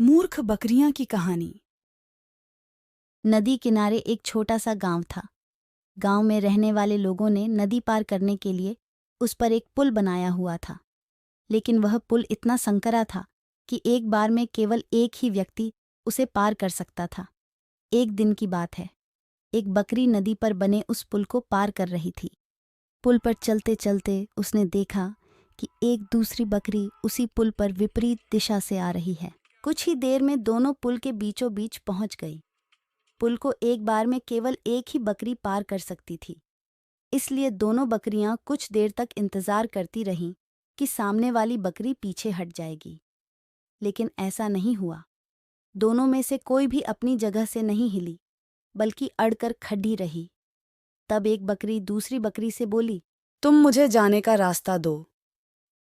मूर्ख बकरियां की कहानी। नदी किनारे एक छोटा सा गांव था। गांव में रहने वाले लोगों ने नदी पार करने के लिए उस पर एक पुल बनाया हुआ था। लेकिन वह पुल इतना संकरा था कि एक बार में केवल एक ही व्यक्ति उसे पार कर सकता था। एक दिन की बात है, एक बकरी नदी पर बने उस पुल को पार कर रही थी। पुल पर चलते चलते उसने देखा कि एक दूसरी बकरी उसी पुल पर विपरीत दिशा से आ रही है। कुछ ही देर में दोनों पुल के बीचों बीच पहुंच गई। पुल को एक बार में केवल एक ही बकरी पार कर सकती थी, इसलिए दोनों बकरियां कुछ देर तक इंतजार करती रहीं कि सामने वाली बकरी पीछे हट जाएगी। लेकिन ऐसा नहीं हुआ। दोनों में से कोई भी अपनी जगह से नहीं हिली, बल्कि अड़कर खड़ी रही। तब एक बकरी दूसरी बकरी से बोली, तुम मुझे जाने का रास्ता दो,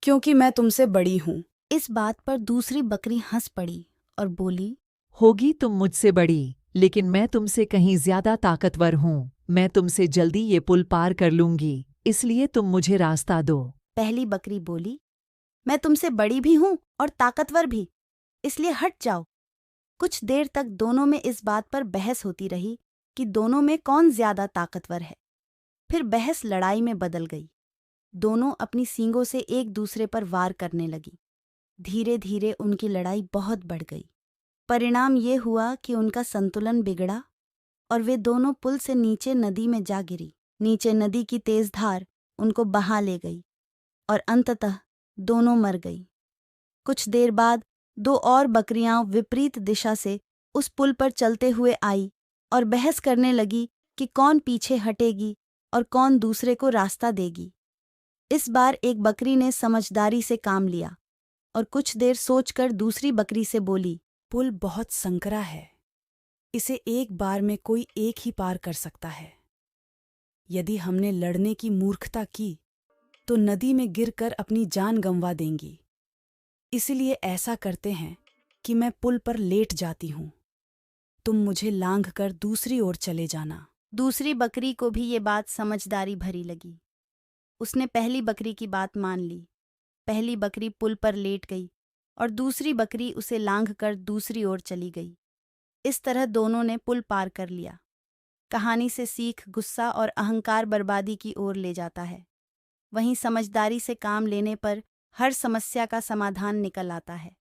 क्योंकि मैं तुमसे बड़ी हूं। इस बात पर दूसरी बकरी हंस पड़ी और बोली, होगी तुम मुझसे बड़ी, लेकिन मैं तुमसे कहीं ज्यादा ताकतवर हूँ। मैं तुमसे जल्दी ये पुल पार कर लूंगी, इसलिए तुम मुझे रास्ता दो। पहली बकरी बोली, मैं तुमसे बड़ी भी हूं और ताकतवर भी, इसलिए हट जाओ। कुछ देर तक दोनों में इस बात पर बहस होती रही कि दोनों में कौन ज्यादा ताकतवर है। फिर बहस लड़ाई में बदल गई। दोनों अपनी सींगों से एक दूसरे पर वार करने लगी। धीरे धीरे उनकी लड़ाई बहुत बढ़ गई। परिणाम ये हुआ कि उनका संतुलन बिगड़ा और वे दोनों पुल से नीचे नदी में जा गिरी। नीचे नदी की तेज धार उनको बहा ले गई और अंततः दोनों मर गई। कुछ देर बाद दो और बकरियां विपरीत दिशा से उस पुल पर चलते हुए आई और बहस करने लगी कि कौन पीछे हटेगी और कौन दूसरे को रास्ता देगी। इस बार एक बकरी ने समझदारी से काम लिया और कुछ देर सोचकर दूसरी बकरी से बोली, पुल बहुत संकरा है, इसे एक बार में कोई एक ही पार कर सकता है। यदि हमने लड़ने की मूर्खता की तो नदी में गिरकर अपनी जान गंवा देंगी। इसलिए ऐसा करते हैं कि मैं पुल पर लेट जाती हूं, तुम मुझे लांघकर दूसरी ओर चले जाना। दूसरी बकरी को भी ये बात समझदारी भरी लगी। उसने पहली बकरी की बात मान ली। पहली बकरी पुल पर लेट गई और दूसरी बकरी उसे लांघकर दूसरी ओर चली गई। इस तरह दोनों ने पुल पार कर लिया। कहानी से सीख गुस्सा और अहंकार बर्बादी की ओर ले जाता है। वहीं समझदारी से काम लेने पर हर समस्या का समाधान निकल आता है।